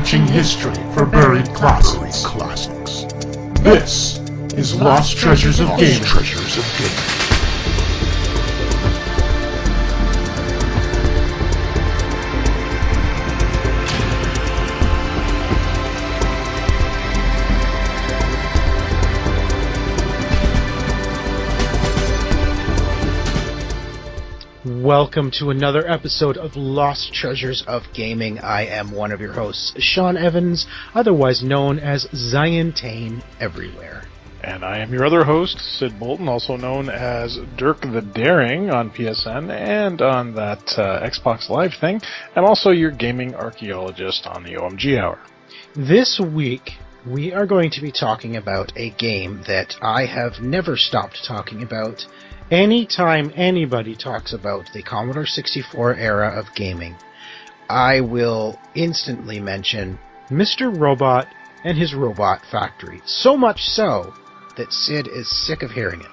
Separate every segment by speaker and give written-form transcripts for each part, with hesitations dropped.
Speaker 1: searching history for buried classics. This is Lost Treasures of Gaming.
Speaker 2: Welcome to another episode of Lost Treasures of Gaming. I am one of your hosts, Sean Evans, otherwise known as Zion Tane everywhere.
Speaker 3: And I am your other host, Sid Bolton, also known as Dirk the Daring on PSN and on that Xbox Live thing, and also your gaming archaeologist on the OMG Hour.
Speaker 2: This week, we are going to be talking about a game that I have never stopped talking about. Anytime anybody talks about the Commodore 64 era of gaming, I will instantly mention Mr. Robot and his Robot Factory. So much so that Sid is sick of hearing it.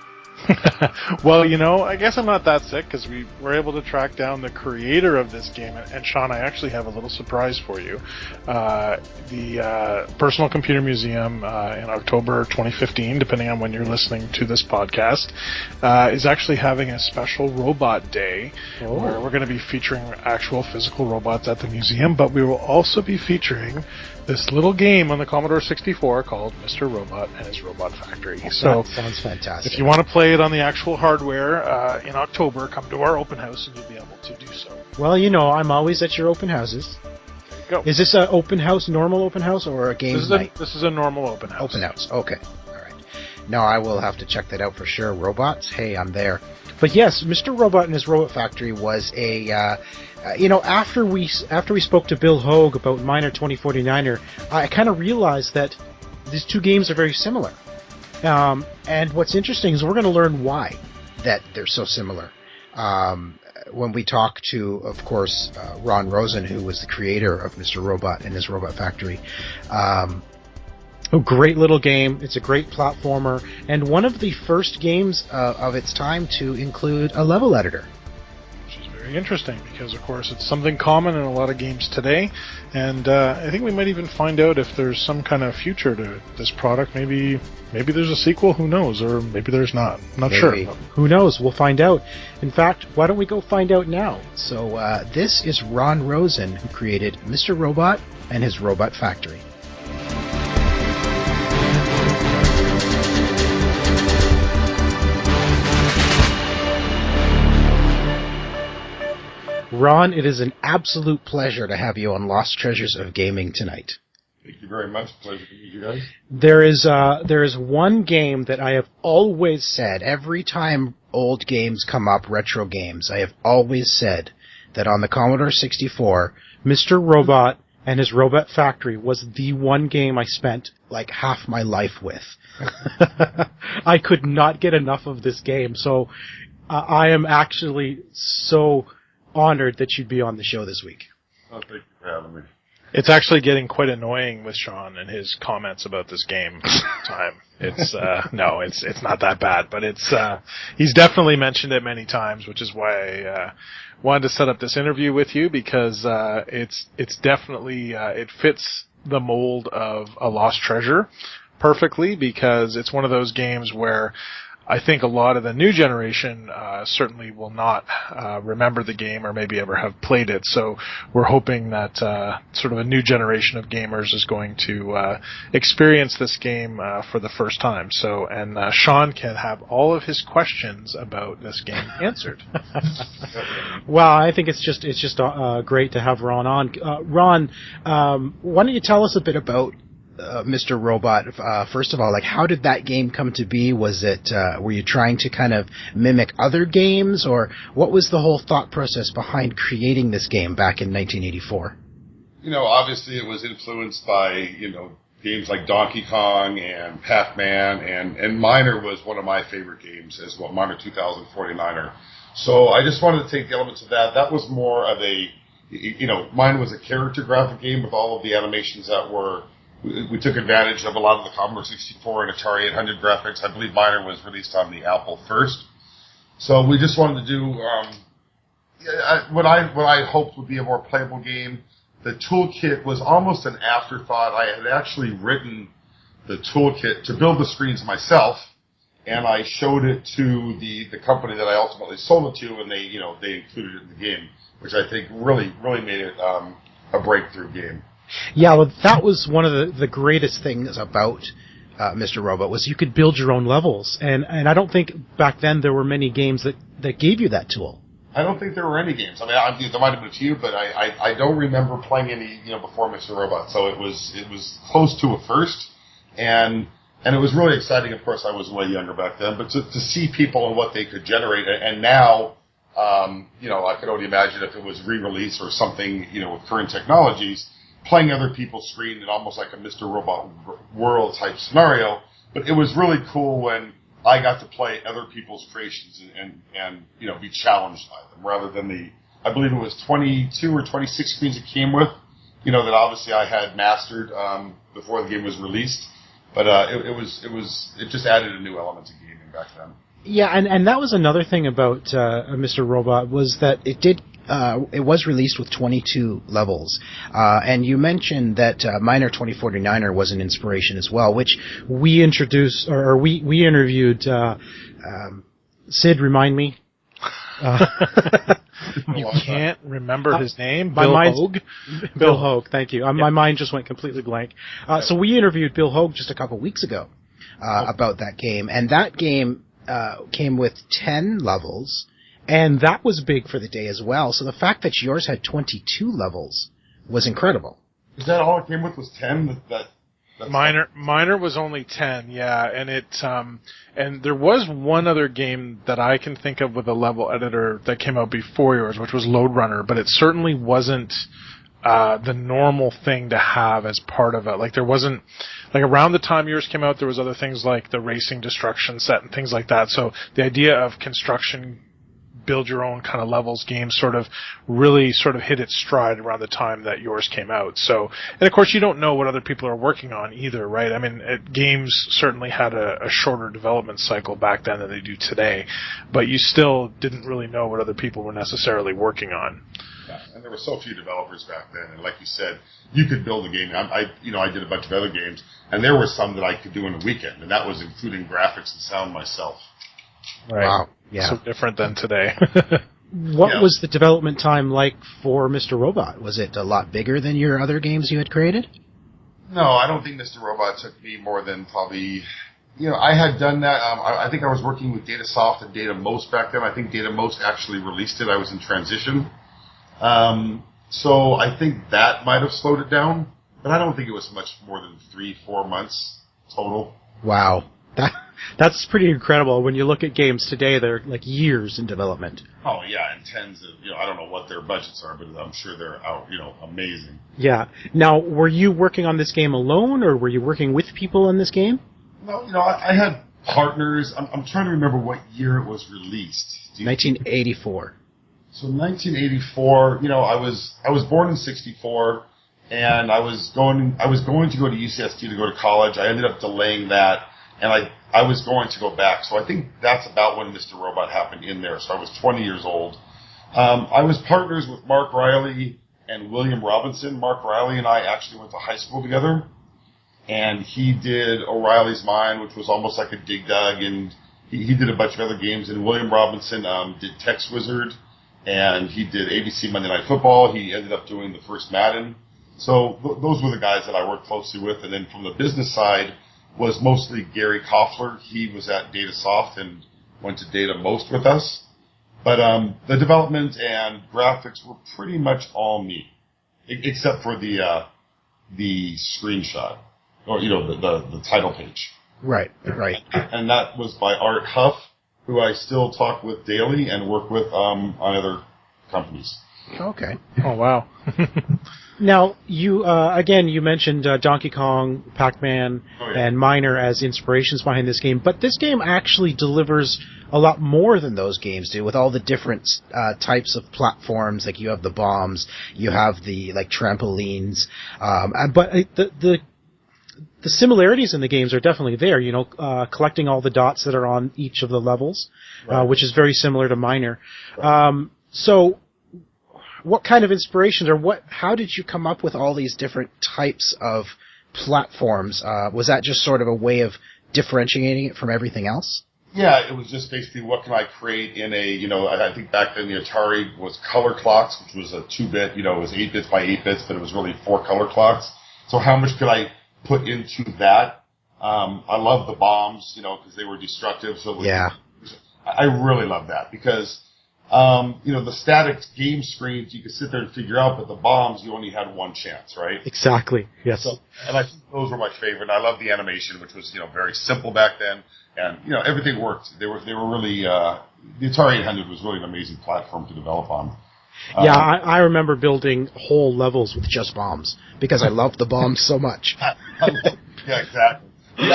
Speaker 3: Well, you know, I guess I'm not that sick because we were able to track down the creator of this game. And Sean, I actually have a little surprise for you. The Personal Computer Museum in October 2015, depending on when you're listening to this podcast, is actually having a special Robot Day where we're going to be featuring actual physical robots at the museum, but we will also be featuring this little game on the Commodore 64 called Mr. Robot and his Robot Factory. So,
Speaker 2: that sounds fantastic.
Speaker 3: If you want to play it on the actual hardware in October, come to our open house and you'll be able to do so.
Speaker 2: Well, you know, I'm always at your open houses.
Speaker 3: Go.
Speaker 2: Is this an open house, normal open house, or a game night?
Speaker 3: This is a normal open house.
Speaker 2: Open house, okay. All right. No, I will have to check that out for sure. Robots? Hey, I'm there. But yes, Mr. Robot and his Robot Factory was a... after we spoke to Bill Hogue about Miner 2049er, I kind of realized that these two games are very similar. And what's interesting is we're going to learn why that they're so similar. When we talk to, of course, Ron Rosen, who was the creator of Mr. Robot and his Robot Factory. A great little game. It's a great platformer, and one of the first games of its time to include a level editor.
Speaker 3: Which is very interesting because, of course, it's something common in a lot of games today, and I think we might even find out if there's some kind of future to this product. Maybe there's a sequel, who knows, or maybe there's not. I'm not sure.
Speaker 2: Who knows? We'll find out. In fact, why don't we go find out now? So this is Ron Rosen, who created Mr. Robot and his Robot Factory. Ron, it is an absolute pleasure to have you on Lost Treasures of Gaming tonight.
Speaker 4: Thank you very much. Pleasure to meet you guys.
Speaker 2: There is one game that I have always said, every time old games come up, retro games, I have always said that on the Commodore 64, Mr. Robot and his Robot Factory was the one game I spent like half my life with. I could not get enough of this game, so I am actually so honored that you'd be on the show this week.
Speaker 4: Oh, thank you for having me.
Speaker 3: It's actually getting quite annoying with Sean and his comments about this game time. It's no, it's not that bad, but it's he's definitely mentioned it many times, which is why I wanted to set up this interview with you, because it's definitely it fits the mold of a lost treasure perfectly, because it's one of those games where I think a lot of the new generation certainly will not remember the game or maybe ever have played it. So we're hoping that sort of a new generation of gamers is going to experience this game for the first time. So, and Sean can have all of his questions about this game answered.
Speaker 2: Well, I think it's just great to have Ron on. Ron, why don't you tell us a bit about Mr. Robot, first of all, like, how did that game come to be? Was it, were you trying to kind of mimic other games, or what was the whole thought process behind creating this game back in 1984?
Speaker 4: You know, obviously it was influenced by, games like Donkey Kong and Pac-Man, and Miner was one of my favorite games as well, Miner 2049er. So I just wanted to take the elements of that. That was more of a, Miner was a character graphic game with all of the animations that were... We took advantage of a lot of the Commodore 64 and Atari 800 graphics. I believe Miner was released on the Apple first. So we just wanted to do what I hoped would be a more playable game the toolkit was almost an afterthought. I had actually written the toolkit to build the screens myself, and I showed it to the company that I ultimately sold it to, and they included it in the game, which I think really made it a breakthrough game.
Speaker 2: Yeah, well, that was one of the greatest things about Mr. Robot was you could build your own levels, and I don't think back then there were many games that gave you that tool.
Speaker 4: I don't think there were any games. I mean, there might have been a few, but I don't remember playing any before Mr. Robot. So it was close to a first, and it was really exciting. Of course, I was way younger back then, but to see people and what they could generate, and now, I could only imagine if it was re-release or something, with current technologies, playing other people's screen in almost like a Mr. Robot world type scenario. But it was really cool when I got to play other people's creations and be challenged by them rather than I believe it was 22 or 26 screens it came with, that obviously I had mastered before the game was released. But it just added a new element to gaming back then.
Speaker 2: Yeah, and that was another thing about Mr. Robot was that it was released with 22 levels. And you mentioned that Miner 2049er was an inspiration as well, which we introduced, or we interviewed, Sid, remind me.
Speaker 3: You can't remember his name?
Speaker 2: Bill
Speaker 3: Hogue?
Speaker 2: Bill Hogue, thank you. My mind just went completely blank. So we interviewed Bill Hogue just a couple weeks ago about that game, and that game came with 10 levels, and that was big for the day as well. So the fact that yours had 22 levels was incredible.
Speaker 4: Is that all it came with was 10?
Speaker 3: Miner was only 10, yeah, and and there was one other game that I can think of with a level editor that came out before yours, which was Lode Runner, but it certainly wasn't the normal thing to have as part of it. Like there wasn't, like around the time yours came out, there was other things like the Racing Destruction set and things like that. So the idea of construction, build your own kind of levels games really hit its stride around the time that yours came out. So, and of course you don't know what other people are working on either, right? I mean, games certainly had a shorter development cycle back then than they do today, but you still didn't really know what other people were necessarily working on.
Speaker 4: Yeah, and there were so few developers back then, and like you said, you could build a game. I did a bunch of other games, and there were some that I could do in a weekend, and that was including graphics and sound myself.
Speaker 3: Right.
Speaker 2: Wow. Yeah.
Speaker 3: So different than today.
Speaker 2: What was the development time like for Mr. Robot? Was it a lot bigger than your other games you had created?
Speaker 4: No, I don't think Mr. Robot took me more than probably... I had done that. I think I was working with DataSoft and DataMost back then. I think DataMost actually released it. I was in transition. So I think that might have slowed it down, but I don't think it was much more than 3-4 months total.
Speaker 2: Wow. That's pretty incredible. When you look at games today, they're like years in development.
Speaker 4: Oh, yeah, and tens of, I don't know what their budgets are, but I'm sure they're out, amazing.
Speaker 2: Yeah. Now, were you working on this game alone, or were you working with people on this game?
Speaker 4: No, I had partners. I'm trying to remember what year it was released.
Speaker 2: 1984.
Speaker 4: So 1984, I was born in 64, and I was going to go to UCSD to go to college. I ended up delaying that, and I was going to go back. So I think that's about when Mr. Robot happened in there. So I was 20 years old. I was partners with Mark Riley and William Robinson. Mark Riley and I actually went to high school together, and he did O'Reilly's Mine, which was almost like a Dig Dug, and he did a bunch of other games. And William Robinson did Tex Wizard, and he did ABC Monday Night Football. He ended up doing the first Madden. So those were the guys that I worked closely with. And then from the business side was mostly Gary Koffler. He was at DataSoft and went to DataMost with us. But the development and graphics were pretty much all me, except for the screenshot, or the title page.
Speaker 2: Right.
Speaker 4: And that was by Art Huff, who I still talk with daily and work with on other companies.
Speaker 2: Okay.
Speaker 3: Oh, wow.
Speaker 2: Now, you mentioned Donkey Kong, Pac-Man, and Miner as inspirations behind this game, but this game actually delivers a lot more than those games do, with all the different types of platforms. Like you have the bombs, you have the trampolines, but the similarities in the games are definitely there. Collecting all the dots that are on each of the levels, which is very similar to Miner. So, what kind of inspirations, or how did you come up with all these different types of platforms? Was that just sort of a way of differentiating it from everything else?
Speaker 4: Yeah, it was just basically what can I create in I think back then the Atari was color clocks, which was a 2-bit, it was 8 bits by 8 bits, but it was really 4 color clocks. So how much could I put into that? I love the bombs, because they were destructive. So I really love that because, the static game screens you could sit there and figure out, but the bombs you only had one chance, right?
Speaker 2: Exactly. Yes.
Speaker 4: So, and I think those were my favorite. I love the animation, which was very simple back then, and everything worked. They were really the Atari 800 was really an amazing platform to develop on.
Speaker 2: Yeah, I remember building whole levels with just bombs because I loved the bombs so much.
Speaker 4: Yeah, exactly.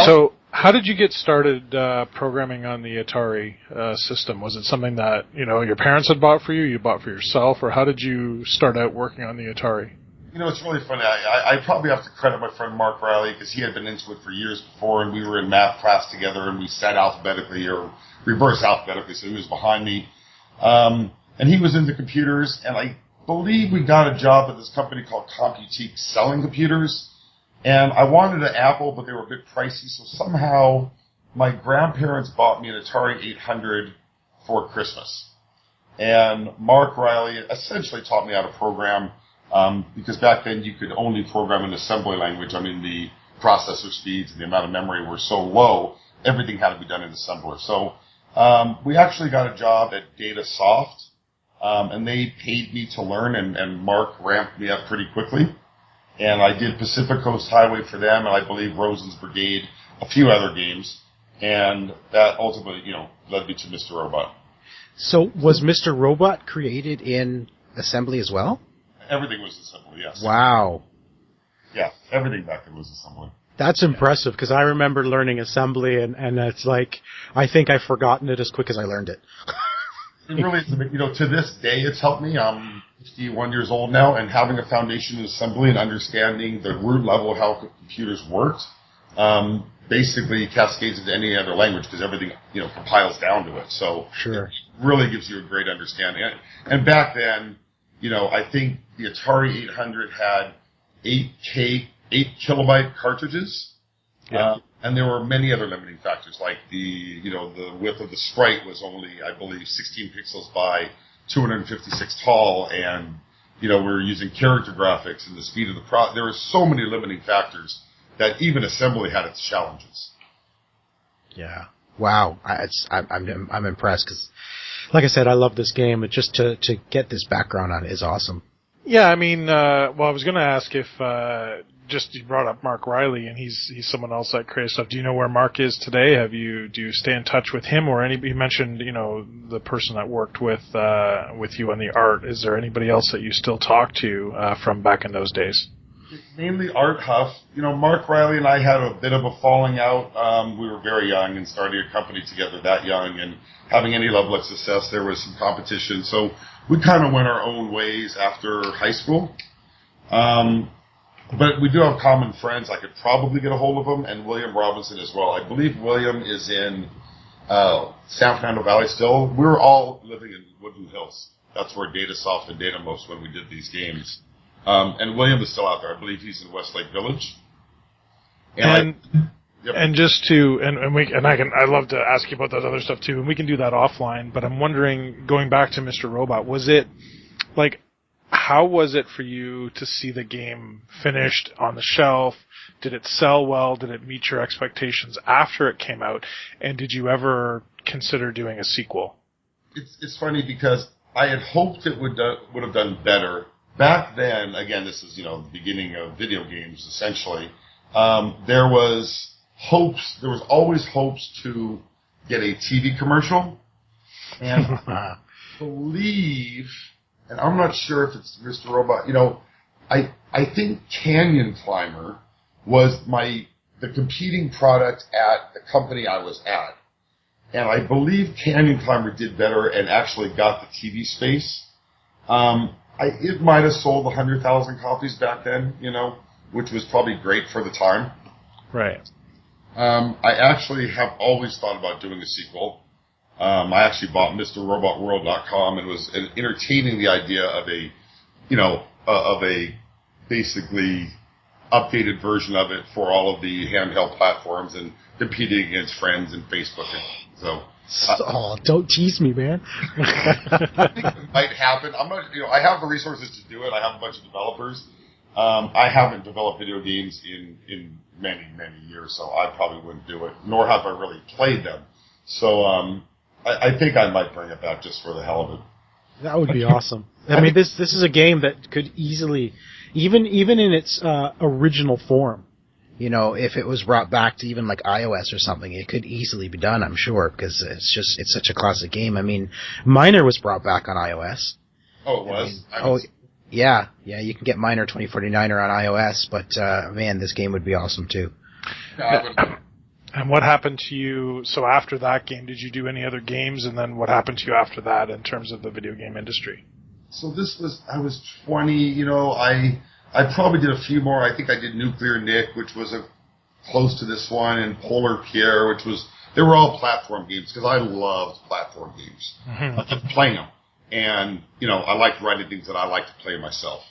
Speaker 3: So, how did you get started programming on the Atari system? Was it something that your parents had bought for you, you bought for yourself, or how did you start out working on the Atari?
Speaker 4: It's really funny. I probably have to credit my friend Mark Riley because he had been into it for years before, and we were in math class together, and we sat alphabetically or reverse alphabetically, so he was behind me. And he was into computers, and I believe we got a job at this company called Computique selling computers. And I wanted an Apple, but they were a bit pricey, so somehow my grandparents bought me an Atari 800 for Christmas. And Mark Riley essentially taught me how to program, because back then you could only program in assembly language. I mean, the processor speeds and the amount of memory were so low, everything had to be done in assembler. So we actually got a job at DataSoft, and they paid me to learn, and Mark ramped me up pretty quickly. And I did Pacific Coast Highway for them, and I believe Rosen's Brigade, a few other games. And that ultimately, led me to Mr. Robot.
Speaker 2: So was Mr. Robot created in assembly as well?
Speaker 4: Everything was assembly, yes.
Speaker 2: Wow.
Speaker 4: Yeah, everything back then was assembly.
Speaker 2: That's impressive, because I remember learning assembly, and it's like, I think I've forgotten it as quick as I learned it.
Speaker 4: It really is, to this day it's helped me. I'm 51 years old now, and having a foundation in assembly and understanding the root level of how computers worked, basically cascades into any other language because everything, compiles down to it. So
Speaker 2: sure.
Speaker 4: It really gives you a great understanding. And back then, I think the Atari 800 had 8 kilobyte cartridges.
Speaker 3: Yeah.
Speaker 4: And there were many other limiting factors, like the width of the sprite was only, I believe, 16 pixels by 256 tall, and we were using character graphics and the speed of the there were so many limiting factors that even assembly had its challenges.
Speaker 2: Yeah. Wow. I'm impressed because, like I said, I love this game, but just to get this background on it is awesome.
Speaker 3: Yeah, I mean, I was going to ask if just you brought up Mark Riley, and he's someone else that creates stuff. Do you know where Mark is today? Do you stay in touch with him or anybody? You mentioned, the person that worked with you on the art. Is there anybody else that you still talk to from back in those days?
Speaker 4: Mainly Art Huff. Mark Riley and I had a bit of a falling out. We were very young and starting a company together that young, and having any level of success, there was some competition. So we kind of went our own ways after high school. But we do have common friends. I could probably get a hold of them, and William Robinson as well. I believe William is in San Fernando Valley still. We were all living in Woodland Hills. That's where DataSoft and Datamos when we did these games. And William is still out there. I believe he's in Westlake Village.
Speaker 3: Yep. And just to I'd love to ask you about that other stuff too, and we can do that offline. But I'm wondering, going back to Mr. Robot, was it like, how was it for you to see the game finished on the shelf? Did it sell well? Did it meet your expectations after it came out? And did you ever consider doing a sequel?
Speaker 4: It's funny because I had hoped it would have done better. Back then, again, this is, the beginning of video games, essentially. There was always hopes to get a TV commercial. And I believe, and I'm not sure if it's Mr. Robot, I think Canyon Climber was the competing product at the company I was at. And I believe Canyon Climber did better and actually got the TV space. It might have sold 100,000 copies back then, which was probably great for the time.
Speaker 3: Right.
Speaker 4: I actually have always thought about doing a sequel. I actually bought MrRobotWorld.com and was entertaining the idea of a of a basically updated version of it for all of the handheld platforms and competing against friends and Facebook.
Speaker 2: Oh, don't tease me, man.
Speaker 4: I think it might happen. I'm not, I have the resources to do it. I have a bunch of developers. I haven't developed video games in many, many years, so I probably wouldn't do it, nor have I really played them. So I think I might bring it back just for the hell of it.
Speaker 2: That would be awesome. I mean, this is a game that could easily, even in its original form, if it was brought back to even like iOS or something, it could easily be done, I'm sure, because it's such a classic game. I mean, Miner was brought back on iOS.
Speaker 4: Oh, it was?
Speaker 2: Yeah, you can get Miner 2049er on iOS, but man, this game would be awesome too.
Speaker 4: Yeah,
Speaker 3: and what happened to you? So after that game, did you do any other games? And then what happened to you after that in terms of the video game industry?
Speaker 4: So I was 20, I probably did a few more. I think I did Nuclear Nick, which was close to this one, and Polar Pierre, they were all platform games, because I loved platform games.
Speaker 3: Mm-hmm.
Speaker 4: I loved playing them. And, I liked writing things that I liked to play myself.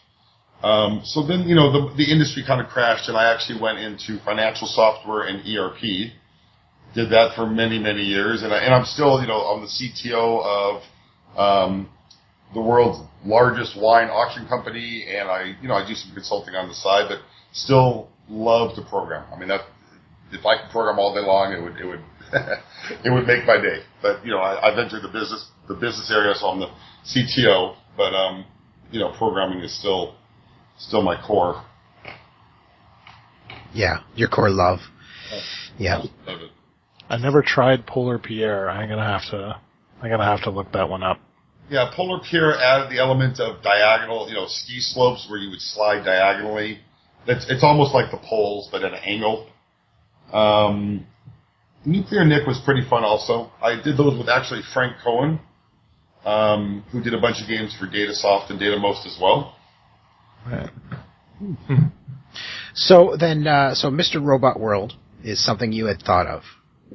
Speaker 4: So then, the industry kind of crashed, and I actually went into financial software and ERP. Did that for many, many years, and I'm still, I'm the CTO of the world's largest wine auction company, and I do some consulting on the side, but still love to program. I mean, if I could program all day long, it would it would make my day. But I've entered the business area, so I'm the CTO. But programming is still my core.
Speaker 2: Yeah, your core love. Yeah.
Speaker 3: I never tried Polar Pierre. I'm gonna have to look that one up.
Speaker 4: Yeah, Polar Pierre added the element of diagonal, ski slopes where you would slide diagonally. It's almost like the poles, but at an angle. Nuclear Nick was pretty fun also. I did those with actually Frank Cohen, who did a bunch of games for Datasoft and DataMost as well.
Speaker 3: Right.
Speaker 2: So then, Mr. Robot World is something you had thought of.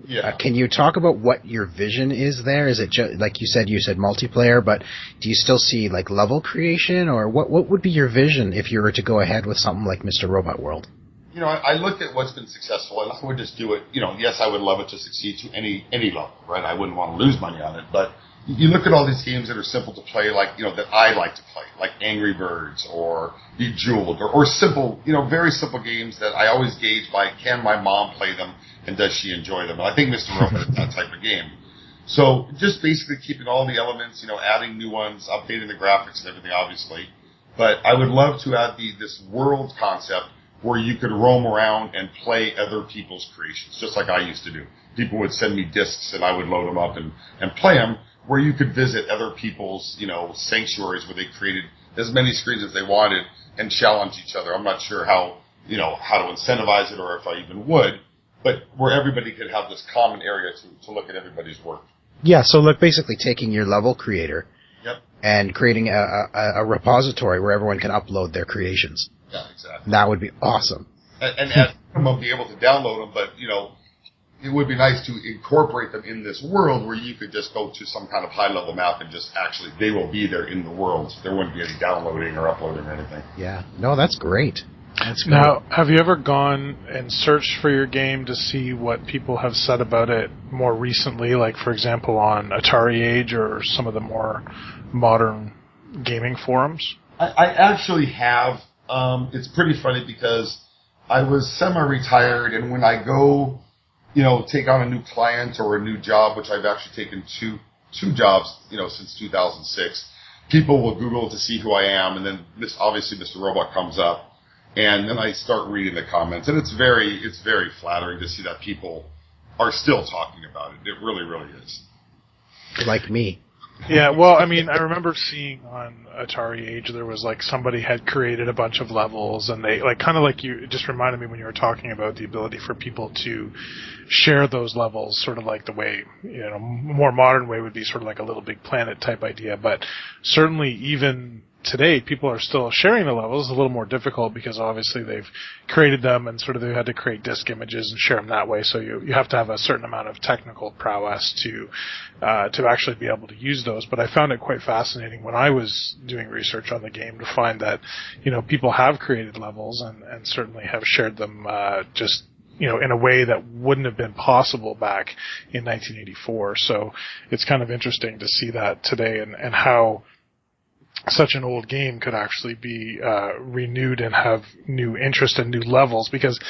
Speaker 4: Yeah.
Speaker 2: Can you talk about what your vision is there? Is it like you said multiplayer, but do you still see like level creation, or what would be your vision if you were to go ahead with something like Mr. Robot World?
Speaker 4: I looked at what's been successful, and I would just do it. Yes, I would love it to succeed to any level, right? I wouldn't want to lose money on it, but you look at all these games that are simple to play, like, that I like to play, like Angry Birds or Bejeweled, or simple, very simple games that I always gauge by, can my mom play them, and does she enjoy them? And I think Mr. Robot is that type of game. So just basically keeping all the elements, adding new ones, updating the graphics and everything, obviously. But I would love to add this world concept where you could roam around and play other people's creations, just like I used to do. People would send me discs, and I would load them up and play them, where you could visit other people's, sanctuaries where they created as many screens as they wanted and challenge each other. I'm not sure how to incentivize it, or if I even would, but where everybody could have this common area to look at everybody's work.
Speaker 2: Yeah, so like basically taking your level creator,
Speaker 4: yep,
Speaker 2: and creating a repository where everyone can upload their creations.
Speaker 4: Yeah, exactly.
Speaker 2: That would be awesome.
Speaker 4: And at minimum, be able to download them, but, it would be nice to incorporate them in this world where you could just go to some kind of high-level map and just actually, they will be there in the world. There wouldn't be any downloading or uploading or anything.
Speaker 2: Yeah. No, that's great. That's great.
Speaker 3: Now, have you ever gone and searched for your game to see what people have said about it more recently, like, for example, on Atari Age or some of the more modern gaming forums?
Speaker 4: I actually have. It's pretty funny because I was semi-retired, and when I go, take on a new client or a new job, which I've actually taken two jobs, since 2006, people will Google to see who I am, and then obviously Mr. Robot comes up, and then I start reading the comments, and it's very flattering to see that people are still talking about it. It really, really is.
Speaker 2: Like me.
Speaker 3: Yeah, well, I mean, I remember seeing on Atari Age there was like somebody had created a bunch of levels, and they kind of like you. It just reminded me when you were talking about the ability for people to share those levels, sort of like the way more modern way would be sort of like a Little Big Planet type idea. But certainly, even today people are still sharing the levels. It's a little more difficult because obviously they've created them and sort of they had to create disk images and share them that way. So you have to have a certain amount of technical prowess to actually be able to use those. But I found it quite fascinating when I was doing research on the game to find that, people have created levels and certainly have shared them, just in a way that wouldn't have been possible back in 1984. So it's kind of interesting to see that today and how such an old game could actually be renewed and have new interest and new levels. Because,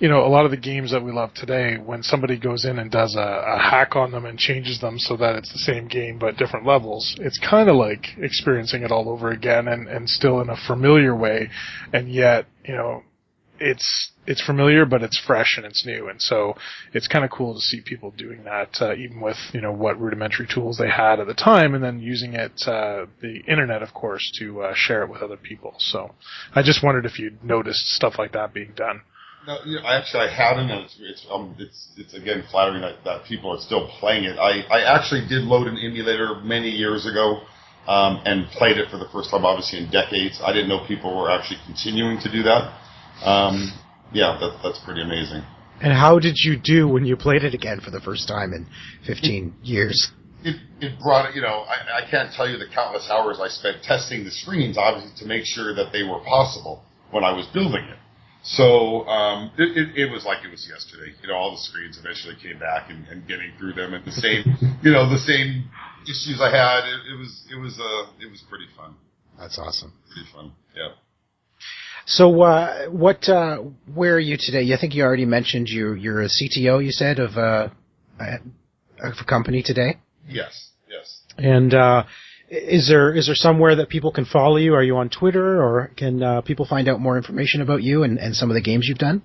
Speaker 3: a lot of the games that we love today, when somebody goes in and does a hack on them and changes them so that it's the same game but different levels, it's kind of like experiencing it all over again and still in a familiar way. And yet, it's familiar, but it's fresh and it's new, and so it's kind of cool to see people doing that, even with what rudimentary tools they had at the time, and then using it, the internet, of course, to share it with other people. So I just wondered if you'd noticed stuff like that being done.
Speaker 4: No, I hadn't, and it's again flattering that people are still playing it. I actually did load an emulator many years ago. And played it for the first time, obviously in decades. I didn't know people were actually continuing to do that. That's pretty amazing.
Speaker 2: And how did you do when you played it again for the first time in 15 years?
Speaker 4: It brought it, I can't tell you the countless hours I spent testing the screens, obviously, to make sure that they were possible when I was building it. So it was like it was yesterday. All the screens eventually came back and getting through them, and the same, the same issues I had. It was pretty fun.
Speaker 2: That's awesome.
Speaker 4: Pretty fun. Yeah.
Speaker 2: So, where are you today? I think you already mentioned you're a CTO, you said, of a company today?
Speaker 4: Yes.
Speaker 2: And, is there somewhere that people can follow you? Are you on Twitter, or can people find out more information about you and some of the games you've done?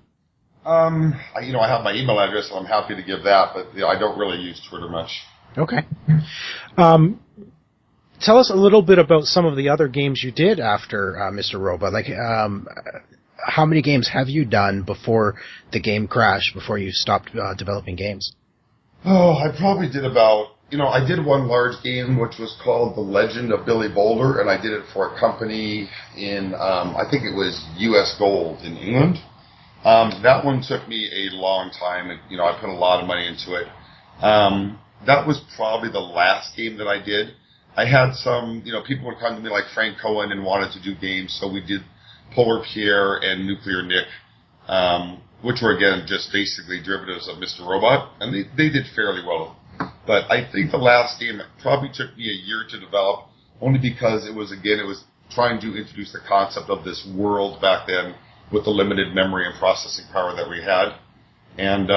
Speaker 4: I have my email address, and I'm happy to give that, but I don't really use Twitter much.
Speaker 2: Okay. Tell us a little bit about some of the other games you did after Mr. Robot. Like, how many games have you done before the game crashed, before you stopped developing games?
Speaker 4: Oh, I probably did about, I did one large game which was called The Legend of Billy Boulder, and I did it for a company in, I think it was US Gold in England. That one took me a long time, and, I put a lot of money into it. That was probably the last game that I did. I had some, people would come to me like Frank Cohen and wanted to do games, so we did Polar Pierre and Nuclear Nick, which were, again, just basically derivatives of Mr. Robot, and they did fairly well. But I think the last game probably took me a year to develop, only because it was trying to introduce the concept of this world back then with the limited memory and processing power that we had. And,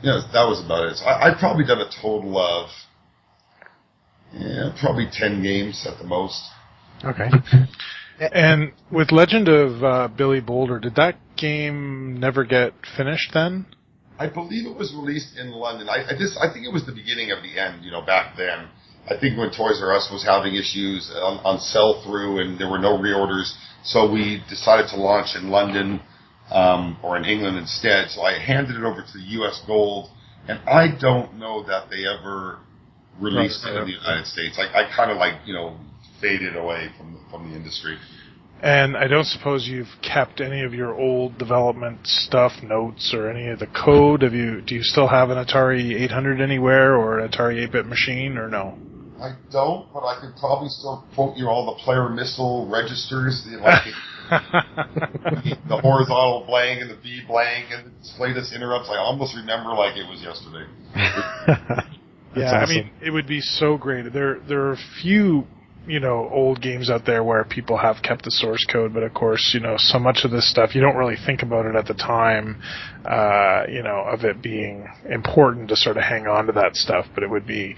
Speaker 4: that was about it. So I've probably done a total of, probably 10 games at the most.
Speaker 3: Okay. And with Legend of Billy Boulder, did that game never get finished then?
Speaker 4: I believe it was released in London. I think it was the beginning of the end, back then. I think when Toys R Us was having issues on sell-through and there were no reorders, so we decided to launch in London or in England instead. So I handed it over to US Gold, and I don't know that they ever released it in the United States. I kind of faded away from the industry.
Speaker 3: And I don't suppose you've kept any of your old development stuff, notes, or any of the code. Do you still have an Atari 800 anywhere, or an Atari 8-bit machine, or no?
Speaker 4: I don't, but I could probably still quote you all the player missile registers, the horizontal blank and the V blank and the status interrupts. I almost remember like it was yesterday.
Speaker 3: Yeah, awesome. I mean, it would be so great. There are a few, old games out there where people have kept the source code, but of course, so much of this stuff, you don't really think about it at the time, of it being important to sort of hang on to that stuff, but it would be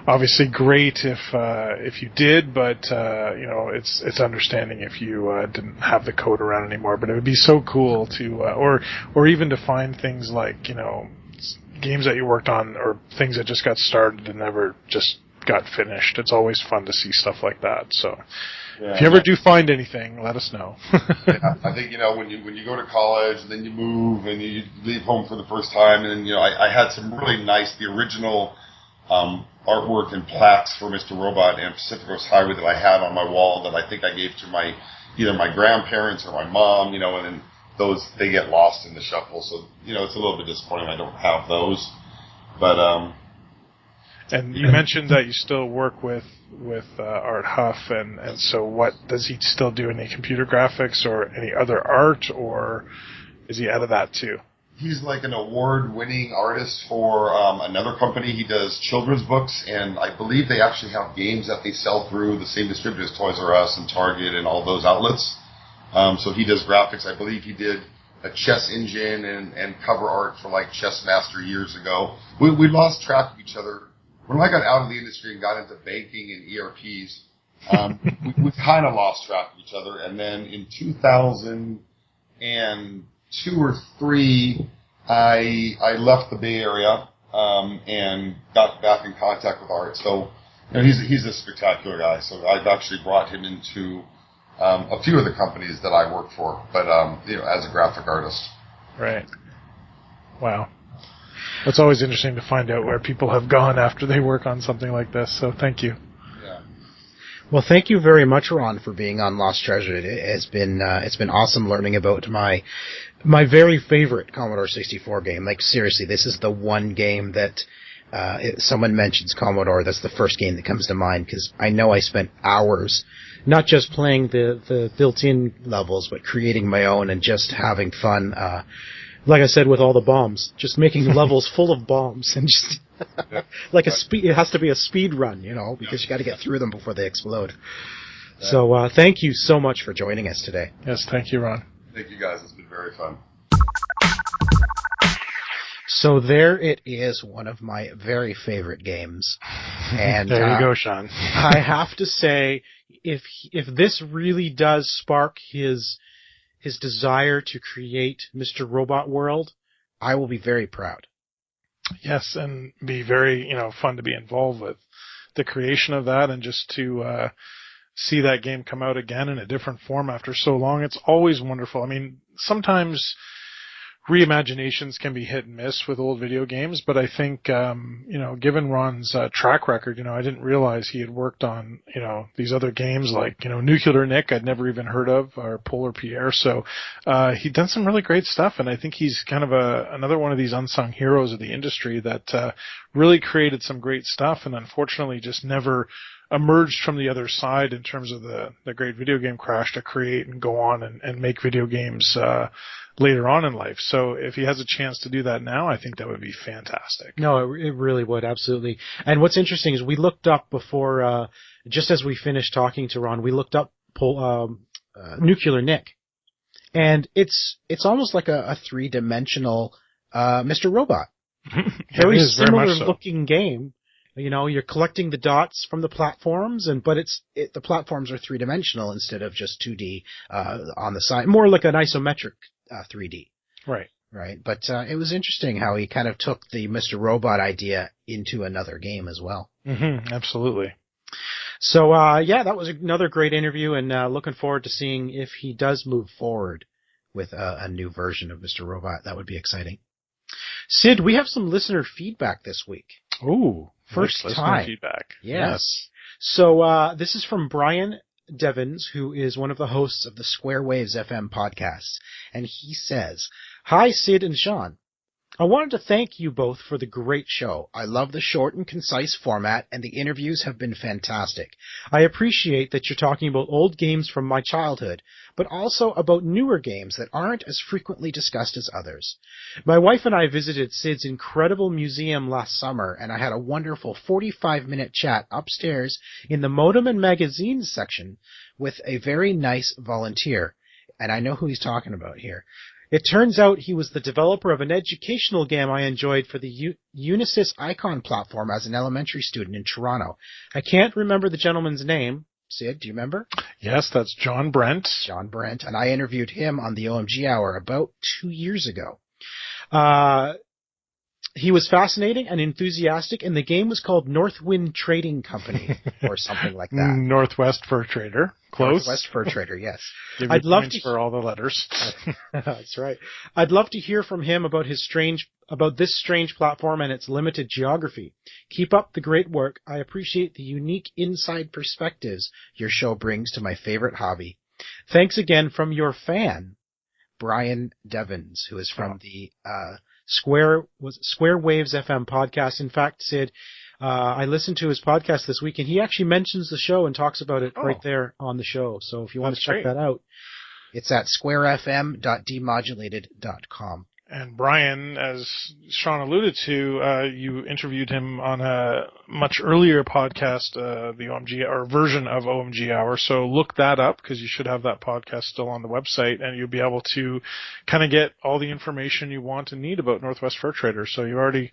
Speaker 3: obviously great if you did, but, it's understanding if you didn't have the code around anymore, but it would be so cool to, or even to find things like, games that you worked on or things that just got started and never just got finished. It's always fun to see stuff like that. So if you ever do find anything, let us know.
Speaker 4: Yeah, I think, when you go to college and then you move and you leave home for the first time, and I had some really nice, the original artwork and plaques for Mr. Robot and Pacific Coast Highway that I had on my wall that I think I gave to either my grandparents or my mom, and then those, they get lost in the shuffle. So, it's a little bit disappointing I don't have those. But,
Speaker 3: and you mentioned that you still work with Art Huff, and so what, does he still do any computer graphics or any other art, or is he out of that too?
Speaker 4: He's like an award-winning artist for another company. He does children's books, and I believe they actually have games that they sell through the same distributors, Toys R Us and Target and all those outlets. So he does graphics. I believe he did a chess engine and cover art for like Chess Master years ago. We lost track of each other. When I got out of the industry and got into banking and ERPs, we kind of lost track of each other. And then in 2002 or 3, I left the Bay Area and got back in contact with Art. So he's a spectacular guy. So I've actually brought him into a few of the companies that I work for, but as a graphic artist.
Speaker 3: Right. Wow. It's always interesting to find out where people have gone after they work on something like this. So thank you.
Speaker 4: Yeah.
Speaker 2: Well, thank you very much, Ron, for being on Lost Treasure. It's been awesome learning about my very favorite Commodore 64 game. Like, seriously, this is the one game that if someone mentions Commodore, that's the first game that comes to mind, because I know I spent hours not just playing the built-in levels, but creating my own and just having fun. Like I said, with all the bombs, just making levels full of bombs and just like it has to be a speed run, because you got to get through them before they explode. So thank you so much for joining us today.
Speaker 3: Yes, thank you, Ron.
Speaker 4: Thank you, guys. It's been very fun.
Speaker 2: So there it is, one of my very favorite games. And
Speaker 3: there you go, Sean.
Speaker 2: I have to say, if this really does spark his desire to create Mr. Robot World, I will be very proud.
Speaker 3: Yes, and be very, fun to be involved with the creation of that, and just to see that game come out again in a different form after so long. It's always wonderful. I mean, sometimes reimaginations can be hit and miss with old video games, but I think, given Ron's track record, I didn't realize he had worked on, these other games like, Nuclear Nick I'd never even heard of, or Polar Pierre. So he'd done some really great stuff, and I think he's kind of another one of these unsung heroes of the industry that really created some great stuff, and unfortunately just never emerged from the other side in terms of the great video game crash to create and go on and make video games later on in life. So if he has a chance to do that now, I think that would be fantastic.
Speaker 2: No, it really would, absolutely. And what's interesting is we looked up before, just as we finished talking to Ron, we looked up Nuclear Nick. And it's almost like a three-dimensional Mr. Robot. Very similar looking game. You're collecting the dots from the platforms, but the platforms are three-dimensional instead of just 2D on the side. More like an isometric 3D.
Speaker 3: Right.
Speaker 2: Right. But it was interesting how he kind of took the Mr. Robot idea into another game as well.
Speaker 3: Mm-hmm, absolutely.
Speaker 2: So, that was another great interview, and looking forward to seeing if he does move forward with a new version of Mr. Robot. That would be exciting. Sid, we have some listener feedback this week.
Speaker 3: Ooh.
Speaker 2: First
Speaker 3: nice
Speaker 2: time.
Speaker 3: Feedback.
Speaker 2: Yes. So this is from Brian Devins, who is one of the hosts of the Square Waves FM podcast. And he says, "Hi, Sid and Sean. I wanted to thank you both for the great show. I love the short and concise format, and the interviews have been fantastic. I appreciate that you're talking about old games from my childhood, but also about newer games that aren't as frequently discussed as others. My wife and I visited Sid's incredible museum last summer, and I had a wonderful 45-minute chat upstairs in the Modem and Magazines section with a very nice volunteer." And I know who he's talking about here. "It turns out he was the developer of an educational game I enjoyed for the Unisys Icon platform as an elementary student in Toronto. I can't remember the gentleman's name. Sid, do you remember?"
Speaker 3: Yes, that's John Brent.
Speaker 2: John Brent. And I interviewed him on the OMG Hour about 2 years ago. He was fascinating and enthusiastic, and the game was called Northwind Trading Company or something like that.
Speaker 3: Northwest Fur Trader. Close.
Speaker 2: Northwest Fur Trader, yes.
Speaker 3: Give
Speaker 2: I'd
Speaker 3: you
Speaker 2: love
Speaker 3: points
Speaker 2: to
Speaker 3: for all the letters.
Speaker 2: That's right. I'd love to hear from him about this strange platform and its limited geography. Keep up the great work. I appreciate the unique inside perspectives your show brings to my favorite hobby. Thanks again from your fan, Brian Devons, who is from the Square Waves FM podcast. In fact, Sid, I listened to his podcast this week, and he actually mentions the show and talks about it right there on the show. So if you want to check that out, it's at squarefm.demodulated.com.
Speaker 3: And Brian, as Sean alluded to, you interviewed him on a much earlier podcast, the OMG or version of OMG Hour. So look that up, because you should have that podcast still on the website, and you'll be able to kind of get all the information you want and need about Northwest Fur Trader. So you already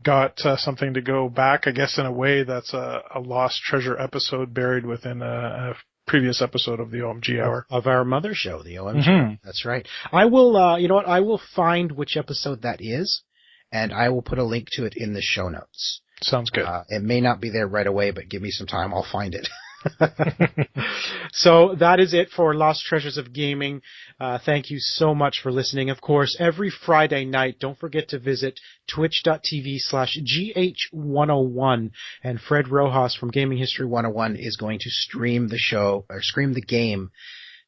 Speaker 3: got something to go back, I guess, in a way. That's a lost treasure episode buried within a previous episode of the OMG Hour.
Speaker 2: Of our mother show, the OMG. Mm-hmm. That's right. I will, you know what, I will find which episode that is, and I will put a link to it in the show notes.
Speaker 3: Sounds good.
Speaker 2: It may not be there right away, but give me some time, I'll find it. So that is it for Lost Treasures of Gaming. Thank you so much for listening. Of course, every Friday night, don't forget to visit twitch.tv/GH101. And Fred Rojas from Gaming History 101 is going to stream the show, or stream the game.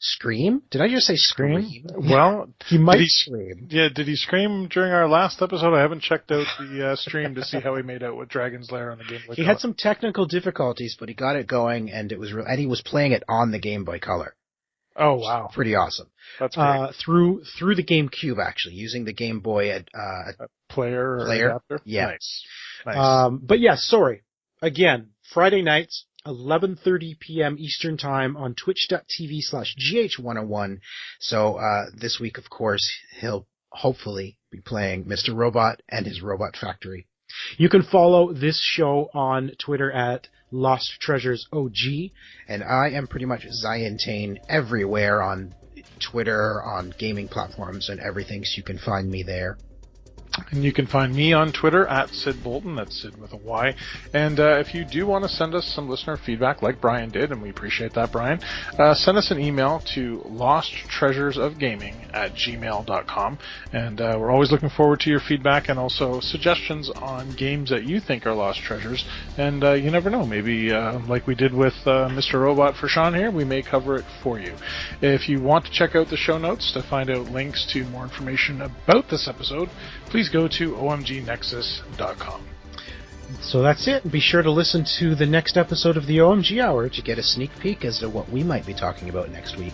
Speaker 2: Scream? Did I just say scream?
Speaker 3: Well,
Speaker 2: he might scream.
Speaker 3: Yeah, did he scream during our last episode? I haven't checked out the stream to see how he made out with Dragon's Lair on the Game Boy Color.
Speaker 2: He had some technical difficulties, but he got it going, and it was and he was playing it on the Game Boy Color.
Speaker 3: Oh, wow.
Speaker 2: Pretty awesome.
Speaker 3: That's great.
Speaker 2: Through the GameCube, actually, using the Game Boy
Speaker 3: player or adapter?
Speaker 2: Yeah.
Speaker 3: Nice.
Speaker 2: But yeah, sorry. Again, Friday nights, 11:30 p.m. Eastern Time on twitch.tv/GH101. So this week, of course, he'll hopefully be playing Mr. Robot and his Robot Factory. You can follow this show on Twitter at Lost Treasures OG, and I am pretty much Zientane everywhere on Twitter, on gaming platforms, and everything, so you can find me there.
Speaker 3: And you can find me on Twitter at Sid Bolton, that's Sid with a Y. And if you do want to send us some listener feedback like Brian did, and we appreciate that, Brian, send us an email to losttreasuresofgaming@gmail.com. And we're always looking forward to your feedback and also suggestions on games that you think are lost treasures. And you never know, maybe like we did with Mr. Robot for Sean here, we may cover it for you. If you want to check out the show notes to find out links to more information about this episode, please go to omgnexus.com.
Speaker 2: So that's it. Be sure to listen to the next episode of the OMG Hour to get a sneak peek as to what we might be talking about next week.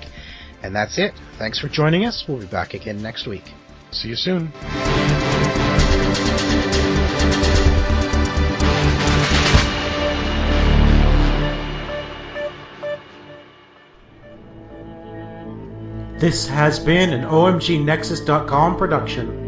Speaker 2: And that's it. Thanks for joining us. We'll be back again next week.
Speaker 3: See you soon.
Speaker 2: This has been an OMGNexus.com production.